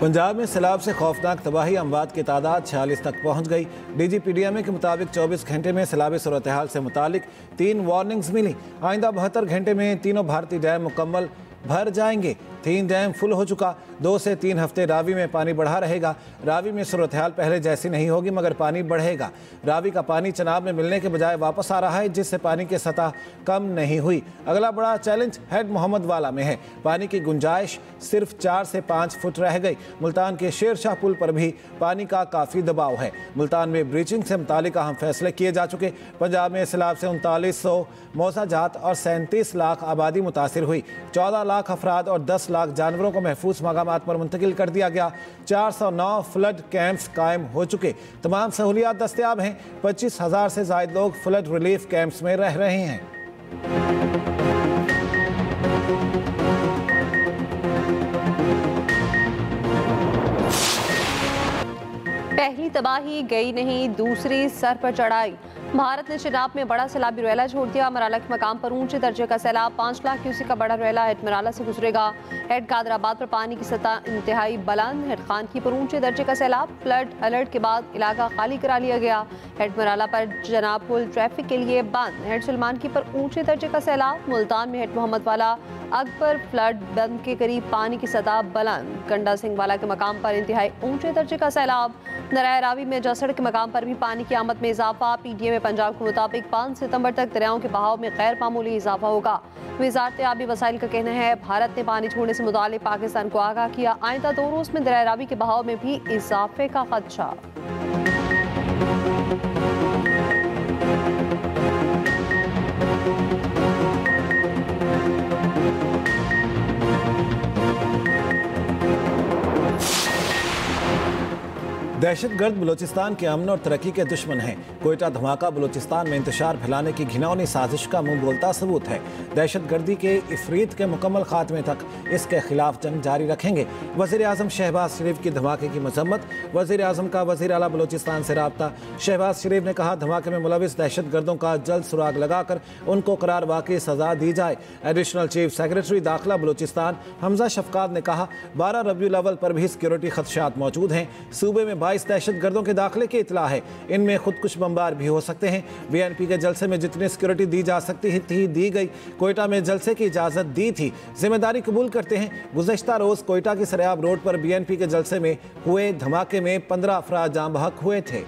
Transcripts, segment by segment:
पंजाब में सैलाब से खौफनाक तबाही, अमवात की तादाद 46 तक पहुंच गई। DGPDMA के मुताबिक 24 घंटे में सैलाबी सूरत हाल से मुतालिक 3 वार्निंग्स मिली। आइंदा 72 घंटे में तीनों भारतीय डैम मुकम्मल भर जाएंगे। 3 डैम फुल हो चुका। 2 से 3 हफ्ते रावी में पानी बढ़ा रहेगा। रावी में सूरत हाल पहले जैसी नहीं होगी, मगर पानी बढ़ेगा। रावी का पानी चनाब में मिलने के बजाय वापस आ रहा है, जिससे पानी की सतह कम नहीं हुई। अगला बड़ा चैलेंज हेड मोहम्मद वाला में है। पानी की गुंजाइश सिर्फ 4 से 5 फुट रह गई। मुल्तान के शेर शाह पुल पर भी पानी का काफ़ी दबाव है। मुल्तान में ब्रीचिंग से मुतालिक अहम फैसले किए जा चुके। पंजाब में सैलाब से 3900 मौसाजात और 37 लाख आबादी मुतासिर हुई। 14 लाख अफराद और 10 लाख जानवरों को महफूज मकामात पर मुंतकिल कर दिया गया। 409 फ्लड कैंप्स कायम हो चुके। तमाम सहूलियात दस्तयाब हैं। 25,000 से ज़ायद लोग फ्लड रिलीफ कैंप्स में रह रहे हैं। पहली तबाही गई नहीं, दूसरी सर पर चढ़ाई। भारत ने चिनाब में बड़ा सैलाबी रेला छोड़ दिया। मराला के मकाम पर ऊंचे दर्जे का सैलाब 5 लाख क्यूसेक का बड़ा रेला हेड मराला से गुजरेगा। हेड कादराबाद पर पानी की सतह इंतहाई बुलंद। हेड खानकी पर ऊंचे दर्जे का सैलाब। फ्लड अलर्ट के बाद इलाका खाली करा लिया गया। हेड मराला पर जनाब पुल ट्रैफिक के लिए बंद। हेड सलमान की पर ऊंचे दर्जे का सैलाब। मुल्तान में हेड मोहम्मद वाला अकबर फ्लड बंद के करीब पानी की सतह बुलंद। गंडा सिंह वाला के मकाम पर इंतहाई ऊंचे दर्जे का सैलाब। दरिया रावी में जसड़ के मकाम पर भी पानी की आमद में इजाफा। PDMA पंजाब के मुताबिक 5 सितंबर तक दरियाओं के बहाव में गैर मामूली इजाफा होगा। वजारत आबी वसाइल का कहना है भारत ने पानी छोड़ने से मुतालिक पाकिस्तान को आगाह किया। आइंदा 2 रोज में दरिया रावी के बहाव में भी इजाफे का खदशा। दहशतगर्द बलूचिस्तान के अमन और तरक्की के दुश्मन हैं। कोयटा धमाका बलूचिस्तान में इंतशार फैलाने की घिनौनी साजिश का मुंह बोलता सबूत है। दहशतगर्दी के इफरीत के मुकम्मल खात्मे तक इसके खिलाफ जंग जारी रखेंगे। वज़ीर आज़म शहबाज शरीफ की धमाके की मजम्मत। वज़ीर आज़म का वज़ीर आला बलूचिस्तान से रब्ता। शहबाज शरीफ ने कहा धमाके में मुलविस दहशतगर्दों का जल्द सुराग लगाकर उनको करार वाकई सजा दी जाए। एडिशनल चीफ सेक्रेटरी दाखिला बलूचिस्तान हमजा शफकात ने कहा 12 रबीउल अव्वल पर भी सिक्योरिटी खदशात मौजूद हैं। सूबे में 22 दहशतगर्दों के दाखिले की इतला है। इनमें खुदकुश बमबार भी हो सकते हैं। BNP के जलसे में जितनी सिक्योरिटी दी जा सकती थी दी गई। कोयटा में जलसे की इजाजत दी थी, जिम्मेदारी कबूल करते हैं। गुज़श्ता रोज कोयटा की सरेआब रोड पर BNP के जलसे में हुए धमाके में 15 अफराद जाँ बहक हुए थे।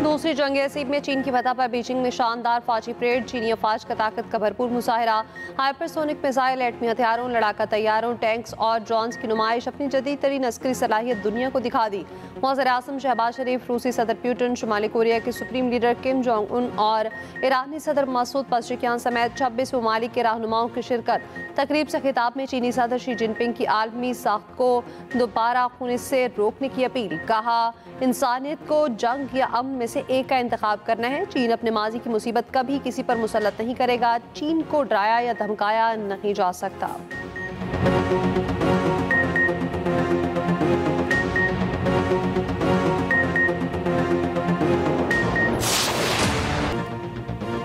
दूसरी जंग असीब में चीन की फतह पर बीजिंग में शानदार फौजी परेड। चीनी अफवाज का ताकत का भरपूर मुजाहिरा। हाइपरसोनिक मिसाइल, एटमी हथियारों, लड़ाका तैयारों, टैंक्स और ड्रोन्स की नुमाइश अपनी जदीद तरीन अस्करी सलाहियत दुनिया को दिखा दी। वज़ीर आज़म शहबाज शरीफ, रूसी सदर पुतिन, शुमाली कोरिया के supreme leader Kim Jong Un और ईरानी सदर मसूद पज़ेश्कियान समेत 26 ममालिक के रहनुमाओं की शिरकत। तकरीब से खिताब में चीनी सदर शी जिनपिंग की आलमी साख्त को दोबारा खून से रोकने की अपील। कहा इंसानियत को जंग या अमन में से एक का इंतखाब करना है। चीन अपने माजी की मुसीबत कभी किसी पर मुसल्लत नहीं करेगा। चीन को डराया या धमकाया नहीं जा सकता।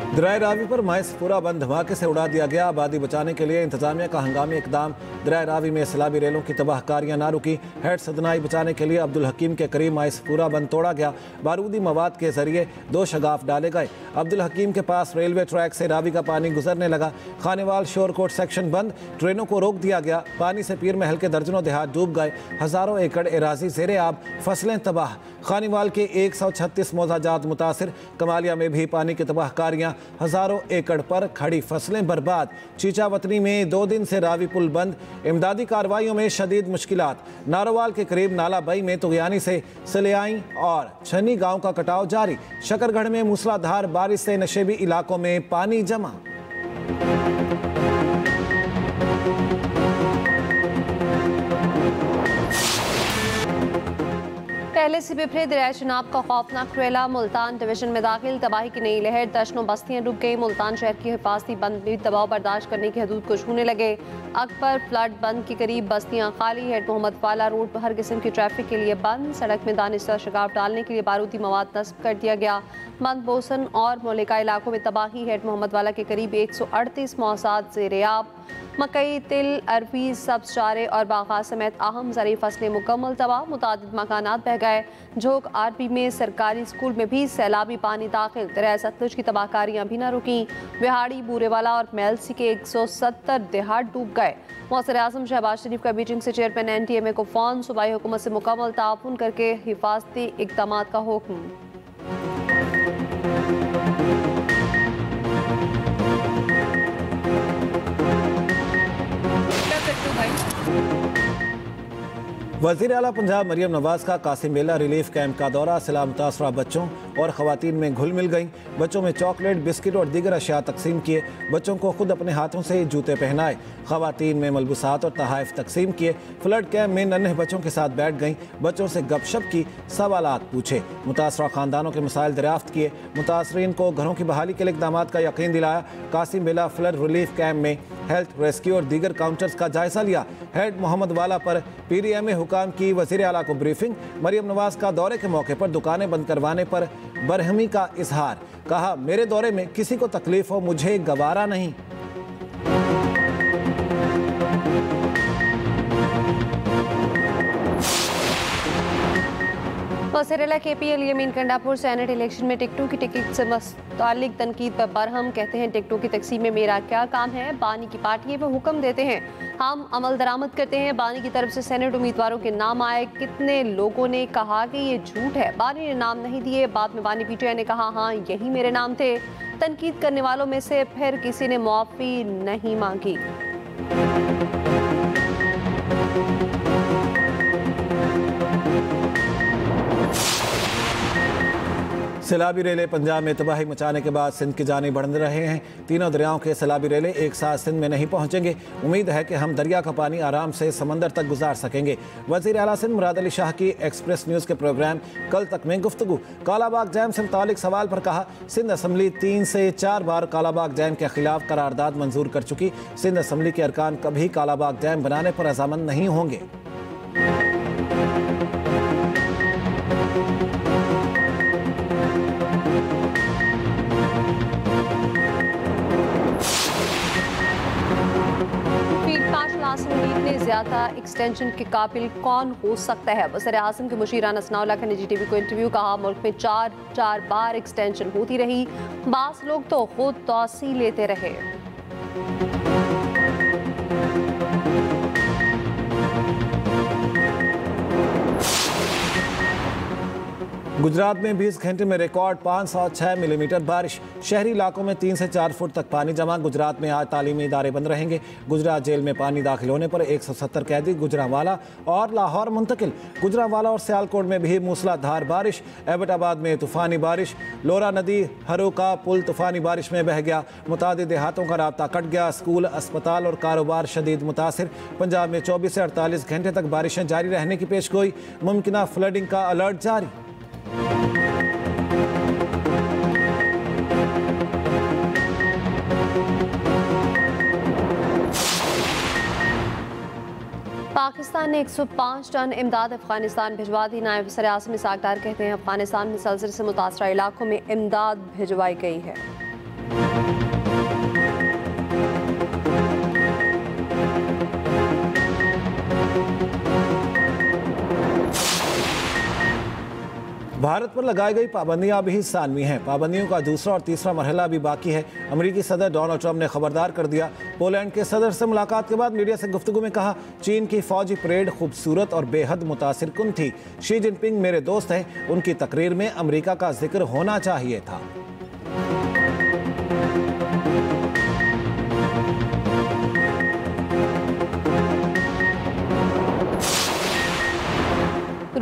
दरिया रावी पर माइसपुरा बंद धमाके से उड़ा दिया गया। आबादी बचाने के लिए इंतजामिया का हंगामी इकदाम। दरिया रावी में सैलाबी रेलों की तबाहकारियां ना रुकी। हेड सदनाई बचाने के लिए अब्दुल हकीम के करीब माइसपुरा बंद तोड़ा गया। बारूदी मवाद के जरिए 2 शगाफ डाले गए। अब्दुल हकीम के पास रेलवे ट्रैक से रावी का पानी गुजरने लगा। खानेवाल शोरकोट सेक्शन बंद, ट्रेनों को रोक दिया गया। पानी से पीर महल के दर्जनों देहात डूब गए। हज़ारों एकड़ एराजी ज़ेरे आब, फसलें तबाह। खानेवाल के 136 मौजाजात मुतासिर। कमालिया में भी पानी की तबाहकारियां। हज़ारों एकड़ पर खड़ी फसलें बर्बाद। चीचा वतनी में 2 दिन से रावी पुल बंद। इमदादी कार्रवाइयों में शदीद मुश्किलात। नारोवाल के करीब नाला बई में तुगयानी से सलियाई और छन्नी गांव का कटाव जारी। शकरगढ़ में मूसलाधार बारिश से नशेबी इलाकों में पानी जमा। पहले से बिफरे दरिया चनाब का खौफनाक रुएला, मुल्तान डिवीजन में दाखिल, तबाही की नई लहर, दर्जनों बस्तियां डूब गई। मुल्तान शहर की हिफाजती बंद भी दबाव बर्दाश्त करने की हदूद को छूने लगे। अकबर फ्लड बंद के करीब बस्तियां खाली, हेड मोहम्मद वाला रोड पर हर किस्म की ट्रैफिक के लिए बंद, सड़क में दानिशा शगाफ डालने के लिए बारूदी मवाद नस्ब कर दिया गया। मंद बोसन और मौलिका इलाकों में तबाही, हेड मोहम्मद वाला के करीब 138 मौसाद ज़ेर-ए-आब। मकई, तिल, अरबी, सब्ज चारे और बागात समेत अहम ज़रूरी फसलें मुकम्मल तबाह, मुतादिद मकानात बह गए। झोंक आरपी में सरकारी स्कूल में भी सैलाबी पानी दाखिल, दरिया सतलुज की तबाहकारियाँ भी न रुकी। बिहाड़ी, बूरेवाला और मेलसी के 170 देहात डूब गए। मौसर आज़म शहबाज शरीफ का बीजिंग से चेयरमैन NTMA को फ़ौन, सूबाई हुकूमत से मुकम्मल ताउन करके हिफाजती इक़दाम का हुक्म। वज़ीर आला पंजाब मरियम नवाज का कासिम बेला रिलीफ कैंप का दौरा, सैलाब मुतासरा बच्चों और ख़वातीन में घुल मिल गईं। बच्चों में चॉकलेट, बिस्किट और दीगर अशिया तकसीम किए। बच्चों को खुद अपने हाथों से जूते पहनाए। ख़वातीन में मलबूसात और तहाइफ तकसीम किए। फ्लड कैंप में नन्हे बच्चों के साथ बैठ गईं। बच्चों से गपशप की, सवालात पूछे। मुतासरा ख़ानदानों के मसाइल दरियाफ्त किए। मुतासरीन को घरों की बहाली के लिए इक़दामात का यकीन दिलाया। कासिम बेला फ्लड रिलीफ कैंप में हेल्थ, रेस्क्यू और दीगर काउंटर्स का जायजा लिया। हेड मोहम्मद वाला पर PDMA हुकाम की वज़ीर आला को ब्रीफिंग। मरियम नवाज का दौरे के मौके पर दुकानें बंद करवाने पर बरहमी का इजहार। कहा, मेरे दौरे में किसी को तकलीफ हो, मुझे गवारा नहीं। वज़ीर KPL यमीन कंडापुर सेनेट इलेक्शन में टिकटों की टिकट से मुतालिक तनकीद पर बरहम। कहते हैं टिकटों की तकसीम में मेरा क्या काम है, बानी की पार्टी है, वो हुक्म देते हैं, हम अमल दरामद करते हैं। बानी की तरफ से सेनेट उम्मीदवारों के नाम आए। कितने लोगों ने कहा कि ये झूठ है, बानी ने नाम नहीं दिए। बाद में बानी PTI ने कहा हाँ यही मेरे नाम थे। तनकीद करने वालों में से फिर किसी ने मुआफ़ी नहीं मांगी। सैलाबी रेले पंजाब में तबाही मचाने के बाद सिंध की जानी बढ़ रहे हैं। तीनों दरियाओं के सैलाबी रेले एक साथ सिंध में नहीं पहुंचेंगे। उम्मीद है कि हम दरिया का पानी आराम से समंदर तक गुजार सकेंगे। वज़ीर आला सिंध मुराद अली शाह की एक्सप्रेस न्यूज़ के प्रोग्राम कल तक में गुफ्तगू। कालाबाग डैम से मुतालिक सवाल पर कहा, सिंध असम्बली 3 से 4 बार कालाबाग डैम के खिलाफ करारदाद मंजूर कर चुकी। सिंध असम्बली के अरकान कभी कालाबाग डैम बनाने पर रजामंद नहीं होंगे। ज़्यादा एक्सटेंशन के काबिल कौन हो सकता है? वज़ीर आज़म के मुशीर अनसनाउल्लाह का निजी TV को इंटरव्यू। कहा, मुल्क में 4 बार एक्सटेंशन होती रही, बास लोग तो खुद तौसी लेते रहे। गुजरात में 20 घंटे में रिकॉर्ड 506 मिलीमीटर बारिश। शहरी इलाकों में 3 से 4 फुट तक पानी जमा। गुजरात में आज तालीमी इदारे बंद रहेंगे। गुजरात जेल में पानी दाखिल होने पर 170 कैदी गुजरांवाला और लाहौर मुंतकिल। गुजरांवाला और सियालकोट में भी मूसलाधार बारिश। एबटाबाद में तूफानी बारिश। लोरा नदी हरू का पुल तूफानी बारिश में बह गया। मुतादिद देहातों का राब्ता कट गया। स्कूल, अस्पताल और कारोबार शदीद मुतासिर। पंजाब में 24 से 48 घंटे तक बारिशें जारी रहने की पेशगोई। मुमकिना फ्लडिंग का अलर्ट जारी। पाकिस्तान ने 105 टन इमदाद अफगानिस्तान भिजवा दी। नायब वज़ीर आज़म इसाक डार कहते हैं, अफगानिस्तान में ज़लज़ले से मुतासरा इलाकों में इमदाद भिजवाई गई है। भारत पर लगाई गई पाबंदियां अभी सानवी हैं। पाबंदियों का दूसरा और तीसरा मरहला अभी बाकी है। अमेरिकी सदर डोनाल्ड ट्रंप ने खबरदार कर दिया। पोलैंड के सदर से मुलाकात के बाद मीडिया से गुफ्तगू में कहा, चीन की फौजी परेड खूबसूरत और बेहद मुतासिर कुन थी। शी जिनपिंग मेरे दोस्त हैं, उनकी तकरीर में अमेरिका का जिक्र होना चाहिए था।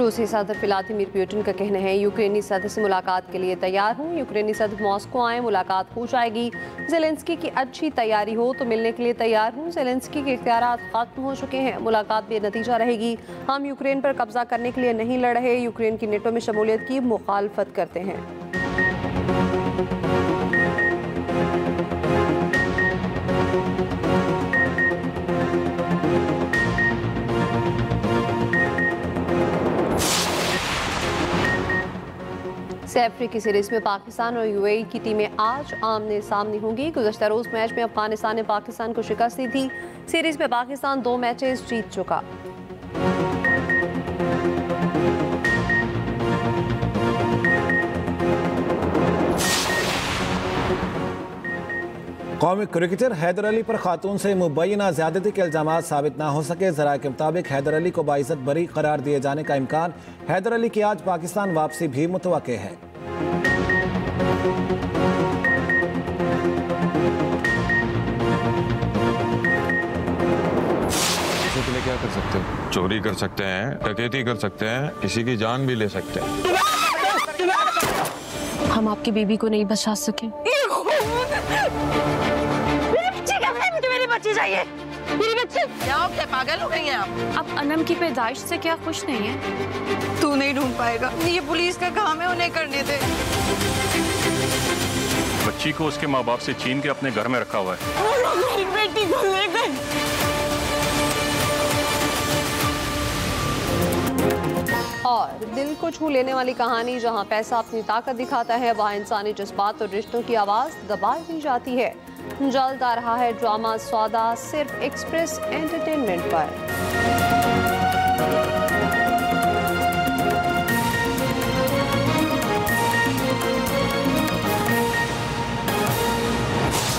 रूसी सदर व्लादिमीर पुतिन का कहना है यूक्रेनी सदर से मुलाकात के लिए तैयार हूं। यूक्रेनी सदर मॉस्को आए, मुलाकात हो जाएगी। ज़ेलेंस्की की अच्छी तैयारी हो तो मिलने के लिए तैयार हूं। ज़ेलेंस्की के इख्तियारात खत्म हो चुके हैं, मुलाकात बेनतीजा रहेगी। हम यूक्रेन पर कब्जा करने के लिए नहीं लड़ रहे, यूक्रेन की नेटो में शमूलियत की मुखालफत करते हैं। अफ्रीकी सीरीज में पाकिस्तान और यूएई की टीमें आज आमने सामने होंगी। गुज़श्ता रोज मैच में अफगानिस्तान ने पाकिस्तान को शिकस्त दी थी। सीरीज में पाकिस्तान 2 मैचेस जीत चुका। कौमी क्रिकेटर हैदर अली पर खातून से मुबैना ज्यादती के इल्जामात साबित ना हो सके। ज़राए के मुताबिक हैदर अली को बाइज्जत बरी करार दिए जाने का इम्कान। हैदर अली की आज पाकिस्तान वापसी भी मुतवक्के है। क्या कर सकते हैं? चोरी कर सकते हैं, डकैती कर सकते हैं, किसी की जान भी ले सकते हैं। हम आपकी बीबी को नहीं बचा सके। मुझे मेरी बच्ची चाहिए, मेरी बच्ची। क्या हो गया, पागल हो गई हैं आप अनम की पैदाइश से क्या खुश नहीं है? तू नहीं ढूंढ पाएगा, ये पुलिस का काम है, उन्हें करने दे। बच्ची को उसके माँ बाप से छीन के अपने घर में रखा हुआ है। मेरी बेटी को ले गए। और दिल को छू लेने वाली कहानी, जहां पैसा अपनी ताकत दिखाता है वहां इंसानी जज्बात और रिश्तों की आवाज दबा दी जाती है। जल्द आ रहा है ड्रामा सौदा, सिर्फ एक्सप्रेस एंटरटेनमेंट पर।